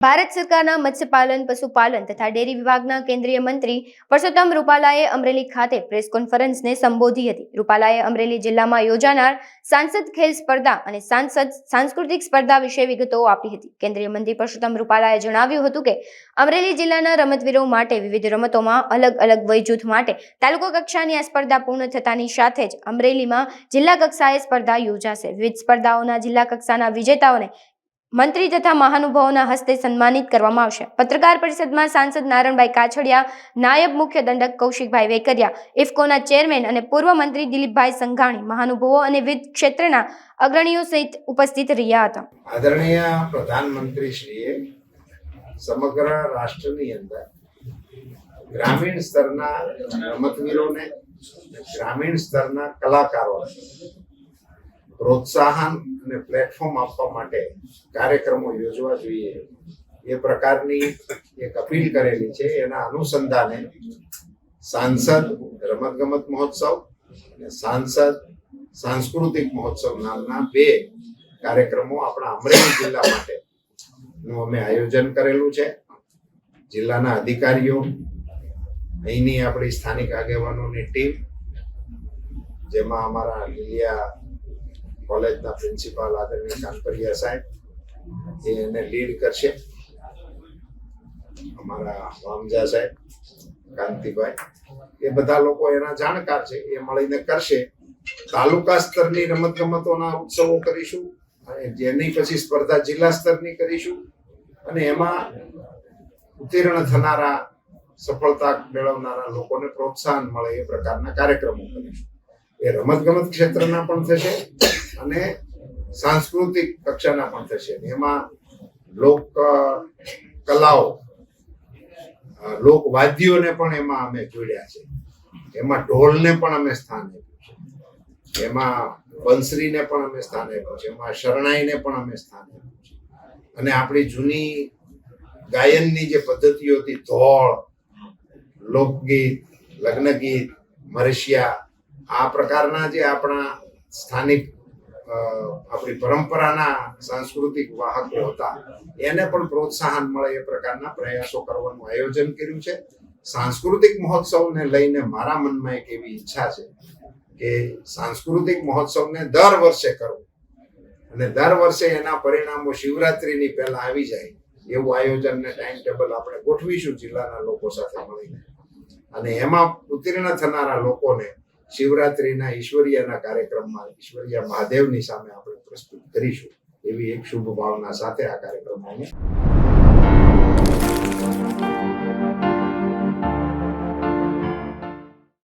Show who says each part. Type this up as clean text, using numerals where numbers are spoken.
Speaker 1: ભારત સરકારના મત્સ્યપાલન, પશુપાલન તથા ડેરી વિભાગના કેન્દ્રીય મંત્રી પરસોત્તમ રૂપાલાએ અમરેલી ખાતે પ્રેસ કોન્ફરન્સને સંબોધી હતી. રૂપાલાએ અમરેલી જિલ્લામાં યોજાનાર સાંસદ ખેલ સ્પર્ધા અને સાંસદ સાંસ્કૃતિક સ્પર્ધા વિશે વિગતો આપી હતી. કેન્દ્રીય મંત્રી પરસોત્તમ રૂપાલાએ જણાવ્યું હતું કે અમરેલી જિલ્લાના રમતવીરો માટે વિવિધ રમતોમાં અલગ અલગ વયજૂથ માટે તાલુકા કક્ષાની આ સ્પર્ધા પૂર્ણ થતાની સાથે જ અમરેલીમાં જિલ્લા કક્ષાએ સ્પર્ધા યોજાશે. વિવિધ સ્પર્ધાઓના જિલ્લા કક્ષાના વિજેતાઓને મંત્રી તથા મહાનુભાવોના હસ્તે સન્માનિત કરવામાં આવશે. પત્રકાર પરિષદમાં સાંસદ નારણભાઈ કાછડિયા, નાયબ મુખ્ય દંડક કૌશિકભાઈ વેકરિયા, ઇફકોના ચેરમેન અને પૂર્વ મંત્રી દિલીપભાઈ સંઘાણી, મહાનુભાવો અને વિવિધ ક્ષેત્રના અગ્રણીઓ સહિત ઉપસ્થિત રહ્યા હતા.
Speaker 2: આદરણીય પ્રધાનમંત્રી શ્રીએ સમગ્ર રાષ્ટ્રની અંદર ગ્રામીણ સ્તરના રમતવીરોને, ગ્રામીણ સ્તરના કલાકારોને પ્રોત્સાહન અને પ્લેટફોર્મ આપવા માટે કાર્યક્રમો યોજવા જોઈએ એ પ્રકારની એક અપીલ કરેલી છે. એના અનુસંધાને સાંસદ રમતગમત મહોત્સવ અને સાંસદ સાંસ્કૃતિક મહોત્સવ નામના બે કાર્યક્રમો આપણા અમરેલી જિલ્લા માટે નું અમે આયોજન કરેલું છે. જિલ્લાના અધિકારીઓ, અહીંની આપણી સ્થાનિક આગેવાનોની ટીમ, જેમાં અમારા લીલિયા કોલેજના પ્રિન્સિપાલ આદરણીય કાનપરિયા સાહેબ એને લીડ કરશે, અમારા વામજા સાહેબ, કાંતિભાઈ, એ બધા લોકો એના જાણકાર છે, એ મળીને કરશે. તાલુકા સ્તરની રમતગમતોના ઉત્સવો કરીશું અને જેની પછી સ્પર્ધા જિલ્લા સ્તરની કરીશું અને એમાં ઉત્તીર્ણ થનારા, સફળતા મેળવનારા લોકોને પ્રોત્સાહન મળે એ પ્રકારના કાર્યક્રમો કરીશું. એ રમતગમત ક્ષેત્રના પણ થશે અને સાંસ્કૃતિક કક્ષાના પણ થશે. એમાં લોક કલાઓ, લોક વાદ્યોને પણ એમાં અમે જોડ્યા છે. એમાં ઢોલને પણ અમે સ્થાન આપ્યું છે, એમાં બંસરીને પણ અમે સ્થાન આપ્યું છે, એમાં શરણાઈને પણ અમે સ્થાન આપ્યું છે. અને આપણી જૂની ગાયનની જે પદ્ધતિઓ હતી, ધોળ, લોકગીત, લગ્નગીત, મરશિયા, આ પ્રકારના જે આપણા સ્થાનિક આપણી પરંપરાના સાંસ્કૃતિક વાહકો હતા એને પણ પ્રોત્સાહન મળે એ પ્રકારના પ્રયાસો કરવાનું આયોજન કર્યું છે. સાંસ્કૃતિક મહોત્સવને લઈને મારા મનમાં એક એવી ઈચ્છા છે કે સાંસ્કૃતિક મહોત્સવને દર વર્ષે કરવું અને દર વર્ષે એના પરિણામો શિવરાત્રીની પહેલા આવી જાય એવું આયોજનને ટાઈમ ટેબલ આપણે ગોઠવીશું જિલ્લાના લોકો સાથે મળીને. અને એમાં ઉત્તીર્ણ થનારા લોકોને શિવરાત્રીના ઈશ્વરીયના કાર્યક્રમમાં ઈશ્વરીય મહાદેવની સામે આપણે પ્રસ્તુત કરીશું એવી એક શુભ ભાવના સાથે આ કાર્યક્રમમાં